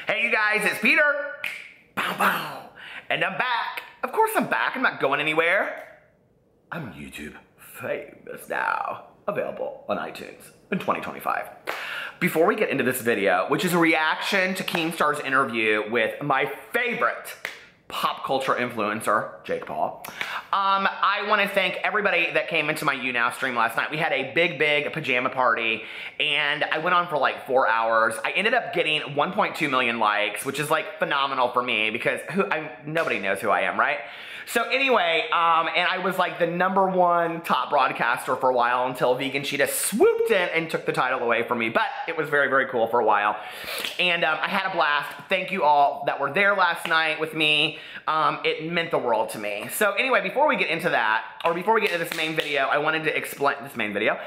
Hey you guys, it's Peter. Bow bow. And I'm back. Of course I'm back. I'm not going anywhere. I'm YouTube famous now. Available on iTunes in 2025. Before we get into this video, which is a reaction to Keemstar's interview with my favorite pop culture influencer, Jake Paul, I want to thank everybody that came into my YouNow stream last night. We had a big pajama party, and I went on for like 4 hours. I ended up getting 1.2 million likes, which is like phenomenal for me because nobody knows who I am, right? So anyway, and I was like the #1 top broadcaster for a while until Vegan Cheetah swooped in and took the title away from me. But it was very cool for a while. And I had a blast. Thank you all that were there last night with me. It meant the world to me. So anyway, before we get into that, or before we get into this main video, I wanted to explain this main video.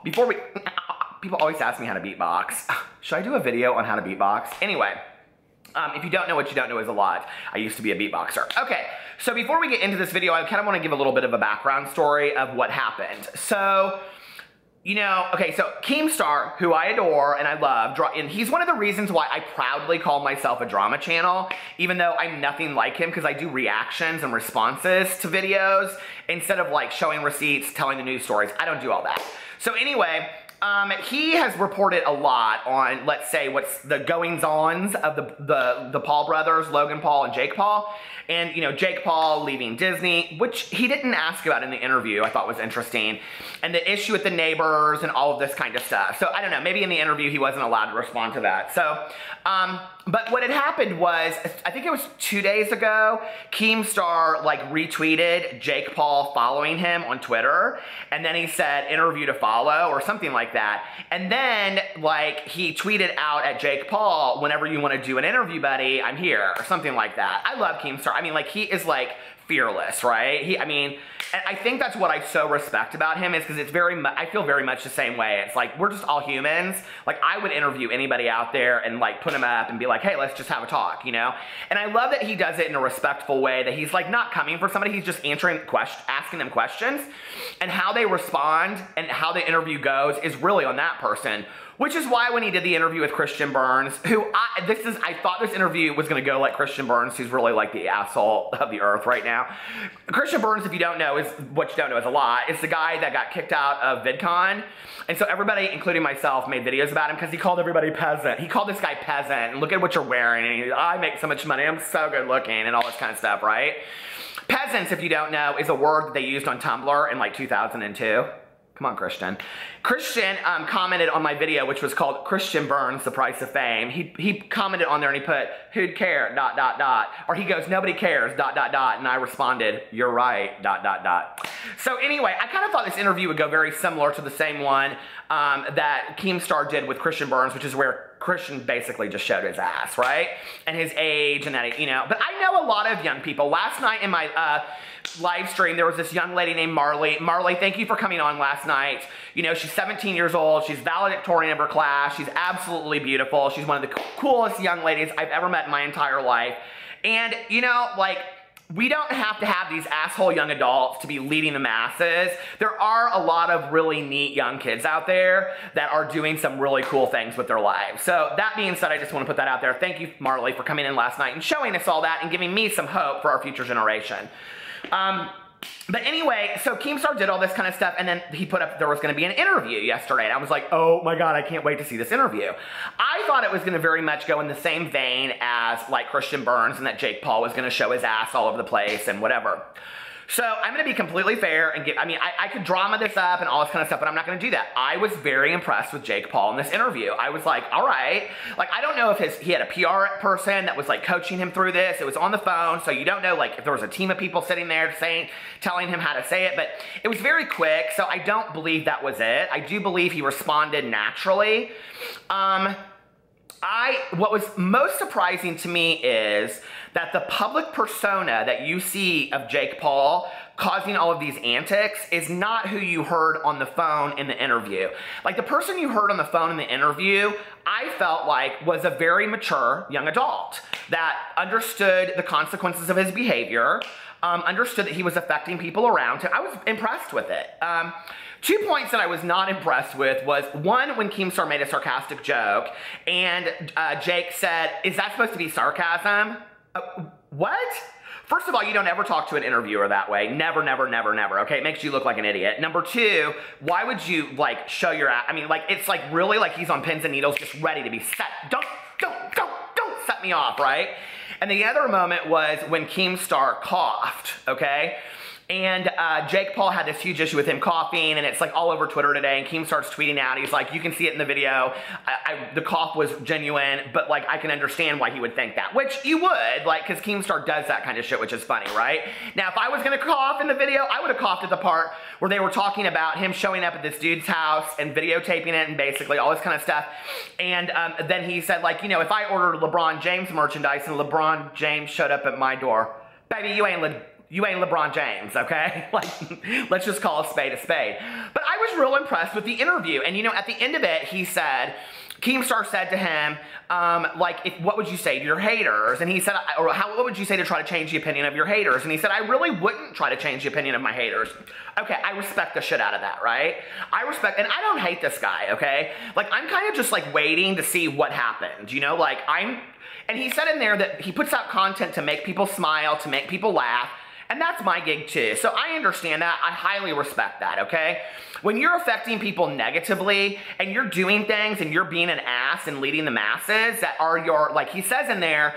People always ask me how to beatbox. Should I do a video on how to beatbox? Anyway. If you don't know what you don't know is a lot. I used to be a beatboxer. Okay, so before we get into this video, I kind of want to give a little bit of a background story of what happened. So, you know, okay, so Keemstar, who I adore and I love, and he's one of the reasons why I proudly call myself a drama channel, even though I'm nothing like him because I do reactions and responses to videos instead of like showing receipts, telling the news stories. I don't do all that. So anyway, he has reported a lot on, let's say, what's the goings-ons of the Paul brothers, Logan Paul and Jake Paul. And, you know, Jake Paul leaving Disney, which he didn't ask about in the interview, I thought was interesting. And the issue with the neighbors and all of this kind of stuff. So, I don't know, maybe in the interview he wasn't allowed to respond to that. So, but what had happened was, I think it was 2 days ago, Keemstar, like, retweeted Jake Paul following him on Twitter. And then he said, interview to follow, or something like that. And then, like, he tweeted out at Jake Paul, whenever you want to do an interview, buddy, I'm here, or something like that. I love Keemstar. I mean, like, he is, like, fearless, right? I mean, and I think that's what I so respect about him is because it's I feel very much the same way. It's like, we're just all humans. Like, I would interview anybody out there and, like, put him up and be like, hey, let's just have a talk, you know? And I love that he does it in a respectful way, that he's, like, not coming for somebody. He's just asking them questions. And how they respond and how the interview goes is really on that person. Which is why when he did the interview with Christian Burns, who I thought this interview was going to go like Christian Burns, who's really like the asshole of the earth right now. Christian Burns, if you don't know, what you don't know is a lot. It's the guy that got kicked out of VidCon. And so everybody, including myself, made videos about him because he called everybody peasant. He called this guy peasant, and look at what you're wearing, and I make so much money, I'm so good looking, and all this kind of stuff, right? Peasants, if you don't know, is a word that they used on Tumblr in like 2002. Come on, Christian. Christian commented on my video, which was called Christian Burns, The Price of Fame. He commented on there and he put, who'd care, ... Or he goes, nobody cares, ... And I responded, you're right, ... So anyway, I kind of thought this interview would go very similar to the same one that Keemstar did with Christian Burns, which is where Christian basically just showed his ass, right? And his age and that, you know. But I know a lot of young people. Last night in my live stream, there was this young lady named Marley. Marley, thank you for coming on last night. You know, she's 17 years old. She's valedictorian of her class. She's absolutely beautiful. She's one of the coolest young ladies I've ever met in my entire life. And, you know, like, we don't have to have these asshole young adults to be leading the masses. There are a lot of really neat young kids out there that are doing some really cool things with their lives. So that being said, I just want to put that out there. Thank you, Marley, for coming in last night and showing us all that and giving me some hope for our future generation. But anyway, so Keemstar did all this kind of stuff, and then he put up there was going to be an interview yesterday, and I was like, oh my god, I can't wait to see this interview. I thought it was going to very much go in the same vein as like Christian Burns, and that Jake Paul was going to show his ass all over the place and whatever. So I'm going to be completely fair and I could drama this up and all this kind of stuff, but I'm not going to do that. I was very impressed with Jake Paul in this interview. I was like, all right. Like, I don't know if he had a PR person that was like coaching him through this. It was on the phone, so you don't know like if there was a team of people sitting there telling him how to say it, but it was very quick, so I don't believe that was it. I do believe he responded naturally. What was most surprising to me is that the public persona that you see of Jake Paul causing all of these antics is not who you heard on the phone in the interview. Like, the person you heard on the phone in the interview, I felt like was a very mature young adult that understood the consequences of his behavior, understood that he was affecting people around him. I was impressed with it. 2 points that I was not impressed with was, one, when Keemstar made a sarcastic joke, and Jake said, "Is that supposed to be sarcasm?" What? First of all, you don't ever talk to an interviewer that way. Never, never, never, never, okay? It makes you look like an idiot. Number two, why would you, like, show your ass? I mean, like, it's like really like he's on pins and needles, just ready to be set. Don't set me off, right? And the other moment was when Keemstar coughed, okay? And Jake Paul had this huge issue with him coughing, and it's like all over Twitter today, and Keem starts tweeting out, he's like, you can see it in the video, the cough was genuine, but like I can understand why he would think that, which you would, like, because Keemstar does that kind of shit, which is funny, right? Now, if I was gonna cough in the video, I would have coughed at the part where they were talking about him showing up at this dude's house and videotaping it and basically all this kind of stuff, and then he said, like, you know, if I ordered LeBron James merchandise and LeBron James showed up at my door, baby, you ain't LeBron James, okay? Like, let's just call a spade a spade. But I was real impressed with the interview. And, you know, at the end of it, he said, Keemstar said to him, like, what would you say to your haters? And he said, what would you say to try to change the opinion of your haters? And he said, I really wouldn't try to change the opinion of my haters. Okay, I respect the shit out of that, right? I respect, and I don't hate this guy, okay? Like, I'm kind of just, like, waiting to see what happened, you know? Like, and he said in there that he puts out content to make people smile, to make people laugh, and that's my gig too. So I understand that. I highly respect that, okay? When you're affecting people negatively and you're doing things and you're being an ass and leading the masses that are your, like he says in there,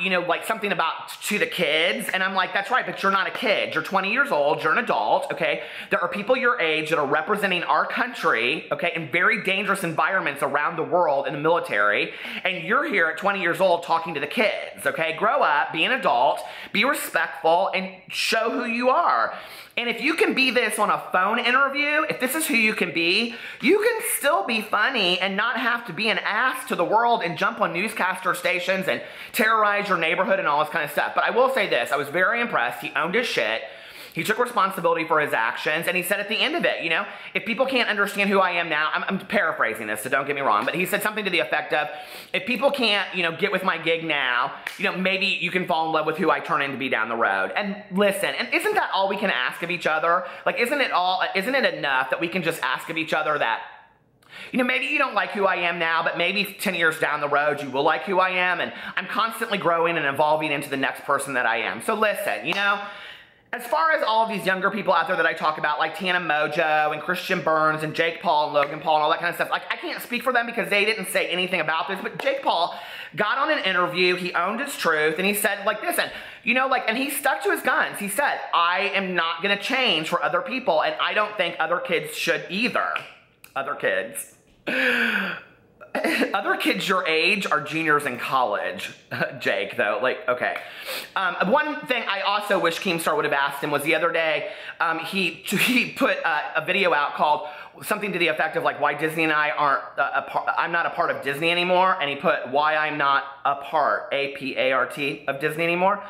you know, like something about to the kids, and I'm like, that's right, but you're not a kid. You're 20 years old, you're an adult, okay? There are people your age that are representing our country, okay, in very dangerous environments around the world in the military, and you're here at 20 years old talking to the kids, okay? Grow up, be an adult, be respectful, and show who you are. And if you can be this on a phone interview, if this is who you can be, you can still be funny and not have to be an ass to the world and jump on newscaster stations and terrorize your neighborhood and all this kind of stuff. But I will say this, I was very impressed. He owned his shit. He took responsibility for his actions, and he said at the end of it, you know, if people can't understand who I am now, I'm paraphrasing this, so don't get me wrong, but he said something to the effect of, if people can't, you know, get with my gig now, you know, maybe you can fall in love with who I turn into be down the road. And listen, and isn't that all we can ask of each other? Like, isn't it enough that we can just ask of each other that, you know, maybe you don't like who I am now, but maybe 10 years down the road, you will like who I am, and I'm constantly growing and evolving into the next person that I am. So listen, you know, as far as all of these younger people out there that I talk about, like Tana Mojo and Christian Burns and Jake Paul and Logan Paul and all that kind of stuff, like, I can't speak for them because they didn't say anything about this, but Jake Paul got on an interview, he owned his truth, and he said, like, listen, you know, like, and he stuck to his guns. He said, I am not gonna change for other people, and I don't think other kids should either. Other kids. Other kids your age are juniors in college, Jake, though. Like, okay. One thing I also wish Keemstar would have asked him was the other day, he put a video out called something to the effect of, like, why Disney and I aren't I'm not a part of Disney anymore, and he put why I'm not a part, A-P-A-R-T, of Disney anymore.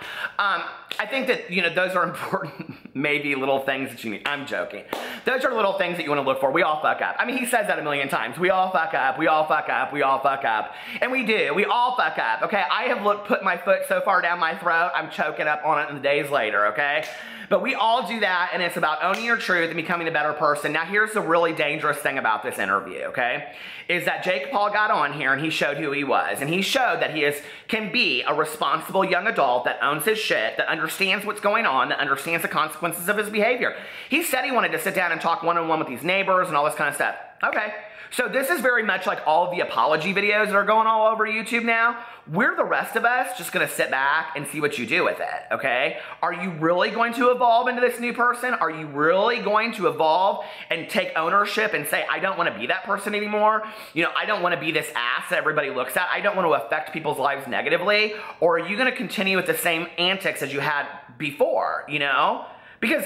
I think that, you know, those are important, maybe little things that you need. I'm joking. Those are little things that you want to look for. We all fuck up. I mean, he says that a million times. We all fuck up. We all fuck up. We all fuck up. And we do. We all fuck up, okay? I have put my foot so far down my throat, I'm choking up on it in the days later, okay? But we all do that, and it's about owning your truth and becoming a better person. Now, here's the really dangerous thing about this interview, okay? Is that Jake Paul got on here, and he showed who he was. And he showed that he can be a responsible young adult that owns his shit, that understands what's going on, that understands the consequences of his behavior. He said he wanted to sit down and talk one-on-one with these neighbors and all this kind of stuff. Okay. So this is very much like all of the apology videos that are going all over YouTube now. We're the rest of us just gonna sit back and see what you do with it, okay? Are you really going to evolve into this new person? Are you really going to evolve and take ownership and say, I don't wanna be that person anymore? You know, I don't wanna be this ass that everybody looks at. I don't wanna affect people's lives negatively. Or are you gonna continue with the same antics as you had before, you know? Because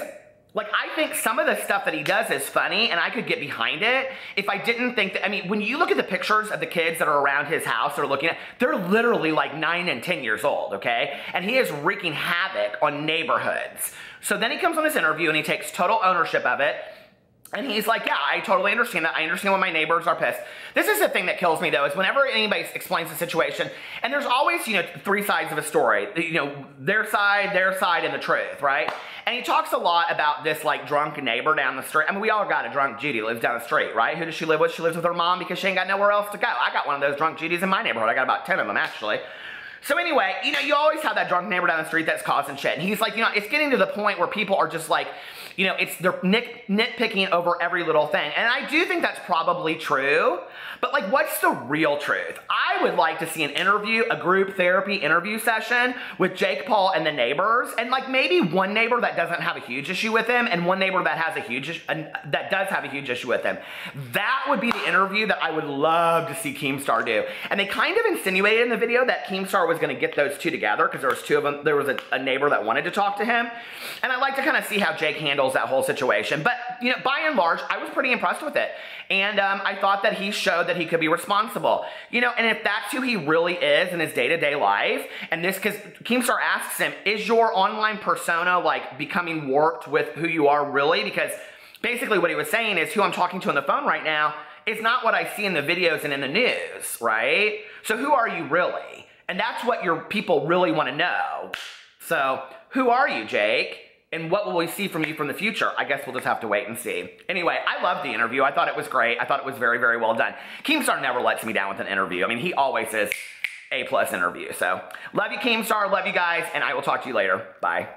Like, I think some of the stuff that he does is funny, and I could get behind it if I didn't think that, I mean, when you look at the pictures of the kids that are around his house that are looking at, they're literally like 9 and 10 years old, okay? And he is wreaking havoc on neighborhoods. So then he comes on this interview and he takes total ownership of it. And he's like, yeah, I totally understand that. I understand when my neighbors are pissed. This is the thing that kills me, though, is whenever anybody explains the situation, and there's always, you know, 3 sides of a story. You know, their side, and the truth, right? And he talks a lot about this, like, drunk neighbor down the street. I mean, we all got a drunk Judy lives down the street, right? Who does she live with? She lives with her mom because she ain't got nowhere else to go. I got one of those drunk Judys in my neighborhood. I got about 10 of them, actually. So anyway, you know, you always have that drunk neighbor down the street that's causing shit. And he's like, you know, it's getting to the point where people are just like, you know, they're nitpicking over every little thing. And I do think that's probably true. But like, what's the real truth? I would like to see an interview, a group therapy interview session with Jake Paul and the neighbors. And like maybe one neighbor that doesn't have a huge issue with him and one neighbor that has that does have a huge issue with him. That would be the interview that I would love to see Keemstar do. And they kind of insinuated in the video that Keemstar was going to get those two together because there was 2 of them. There was a neighbor that wanted to talk to him. And I like to kind of see how Jake handles that whole situation. But, you know, by and large, I was pretty impressed with it. And I thought that he showed that he could be responsible. You know, and if that's who he really is in his day-to-day life, and this, because Keemstar asks him, is your online persona, like, becoming warped with who you are really? Because basically what he was saying is who I'm talking to on the phone right now is not what I see in the videos and in the news, right? So who are you really? And that's what your people really want to know. So who are you, Jake? And what will we see from you from the future? I guess we'll just have to wait and see. Anyway, I loved the interview. I thought it was great. I thought it was very, very well done. Keemstar never lets me down with an interview. I mean, he always is A+ interview. So love you, Keemstar. Love you guys. And I will talk to you later. Bye.